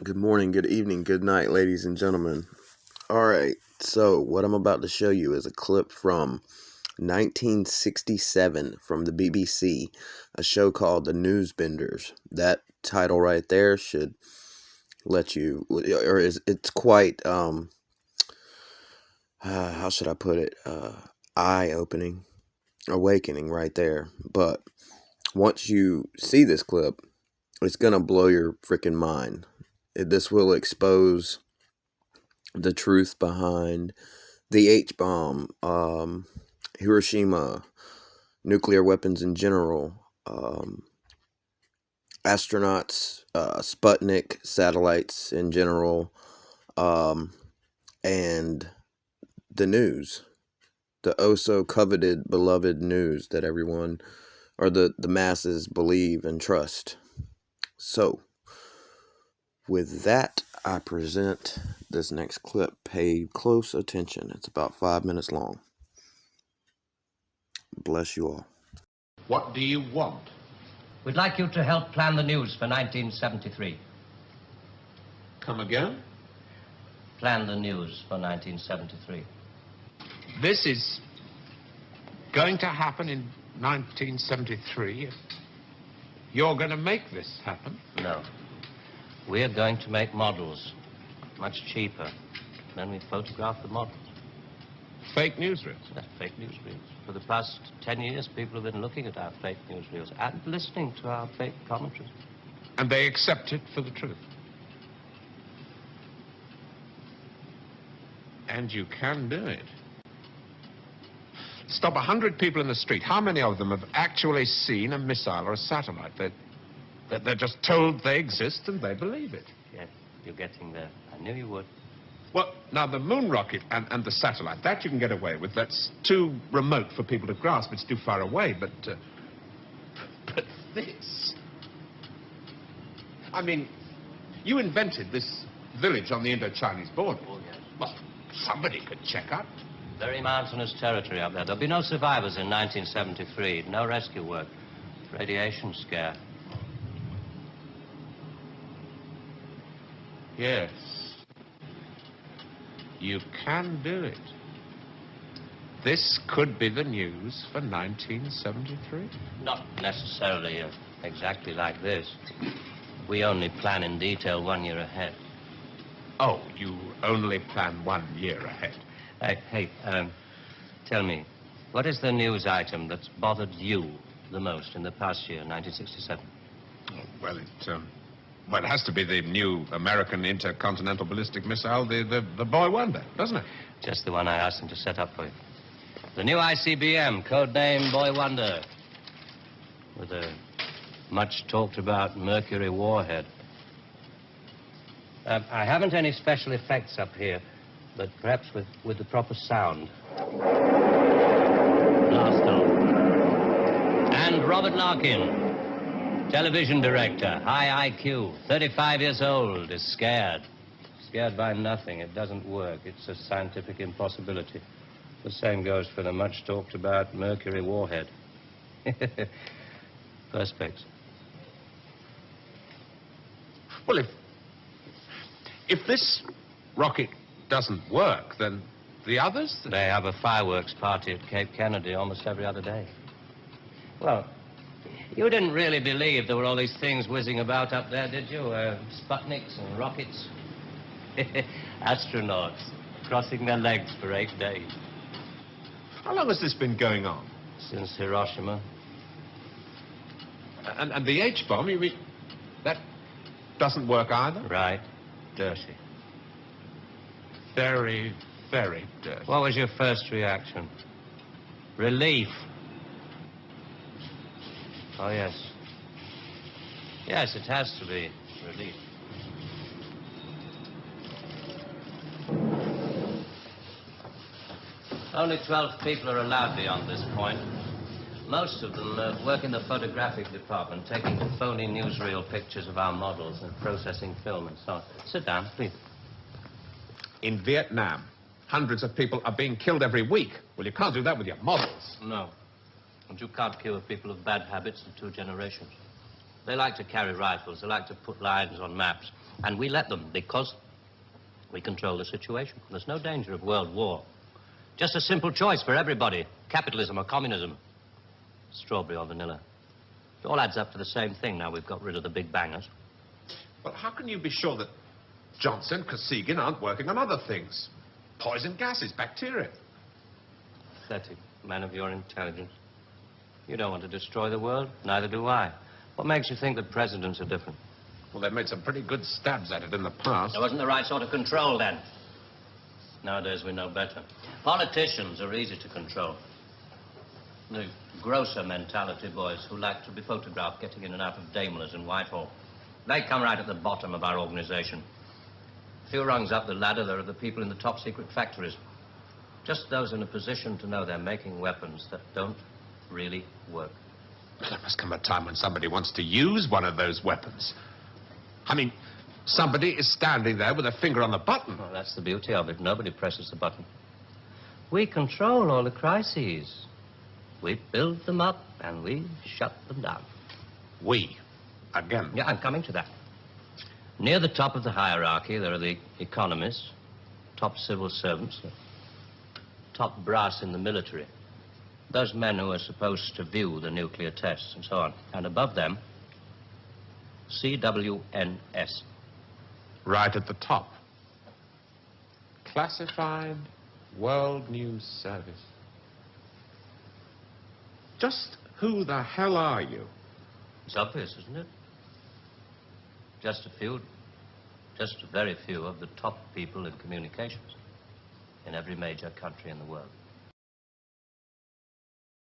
Good morning, good evening, good night, ladies and gentlemen. Alright, so what I'm about to show you is a clip from 1967 from the BBC, a show called The Newsbenders. That title right there should let you, or it's quite, how should I put it, eye-opening, awakening right there. But once you see this clip, it's gonna blow your freaking mind. This will expose the truth behind the H bomb, Hiroshima, nuclear weapons in general, astronauts, Sputnik satellites in general, and the news, the oh so coveted, beloved news that everyone or the masses believe and trust. So, with that, I present this next clip. Pay close attention. It's about 5 minutes long. Bless you all. What do you want? We'd like you to help plan the news for 1973. Come again? Plan the news for 1973. This is going to happen in 1973. You're going to make this happen? No. We're going to make models, much cheaper. Then we photograph the models. Fake newsreels? That's fake newsreels. For the past 10 years, people have been looking at our fake newsreels and listening to our fake commentaries. And they accept it for the truth? And you can do it. Stop 100 people in the street. How many of them have actually seen a missile or a satellite? They're just told they exist and they believe it. Yes, you're getting there. I knew you would. Well, now, the moon rocket and the satellite, that you can get away with. That's too remote for people to grasp. It's too far away, but this... I mean, you invented this village on the Indo-Chinese border. Oh, yes. Well, somebody could check up. Very mountainous territory up there. There'll be no survivors in 1973. No rescue work. Radiation scare. Yes. You can do it. This could be the news for 1973. Not necessarily exactly like this. We only plan in detail 1 year ahead. Oh, you only plan 1 year ahead. Hey, tell me, what is the news item that's bothered you the most in the past year, 1967? Oh, well, it has to be the new American intercontinental ballistic missile, the Boy Wonder, doesn't it? Just the one I asked him to set up for you. The new ICBM, codename Boy Wonder, with a much-talked-about Mercury warhead. I haven't any special effects up here, but perhaps with the proper sound. Blast off. And Robert Larkin, television director, high IQ, 35 years old, is scared. Scared by nothing. It doesn't work. It's a scientific impossibility. The same goes for the much-talked-about Mercury warhead. Perspex. Well, if this rocket doesn't work, then the others... They have a fireworks party at Cape Kennedy almost every other day. Well, you didn't really believe there were all these things whizzing about up there, did you? Sputniks and rockets. Astronauts crossing their legs for 8 days. How long has this been going on? Since Hiroshima. And the H-bomb, you mean, that doesn't work either? Right. Dirty. Very, very dirty. What was your first reaction? Relief. Oh, yes. Yes, it has to be relief. Only 12 people are allowed beyond this point. Most of them work in the photographic department, taking phony newsreel pictures of our models and processing film and so on. Sit down, please. In Vietnam, hundreds of people are being killed every week. Well, you can't do that with your models. No. And you can't cure people of bad habits in 2 generations. They like to carry rifles. They like to put lines on maps. And we let them because we control the situation. There's no danger of world war. Just a simple choice for everybody. Capitalism or communism. Strawberry or vanilla. It all adds up to the same thing now we've got rid of the big bangers. Well, how can you be sure that Johnson, Kosygin aren't working on other things? Poison gases, bacteria. Pathetic man of your intelligence. You don't want to destroy the world, neither do I. What makes you think that presidents are different? Well, they've made some pretty good stabs at it in the past. There wasn't the right sort of control then. Nowadays we know better. Politicians are easy to control. The grosser mentality boys who like to be photographed getting in and out of Daimlers in Whitehall. They come right at the bottom of our organization. A few rungs up the ladder, there are the people in the top secret factories. Just those in a position to know they're making weapons that don't really work. There must come a time when somebody wants to use one of those weapons. I mean, somebody is standing there with a finger on the button. Well, that's the beauty of it. Nobody presses the button. We control all the crises. We build them up and we shut them down. We. Again. Yeah, I'm coming to that. Near the top of the hierarchy, there are the economists, top civil servants, top brass in the military. Those men who are supposed to view the nuclear tests and so on. And above them, CWNS. Right at the top. Classified World News Service. Just who the hell are you? It's obvious, isn't it? Just a very few of the top people in communications in every major country in the world.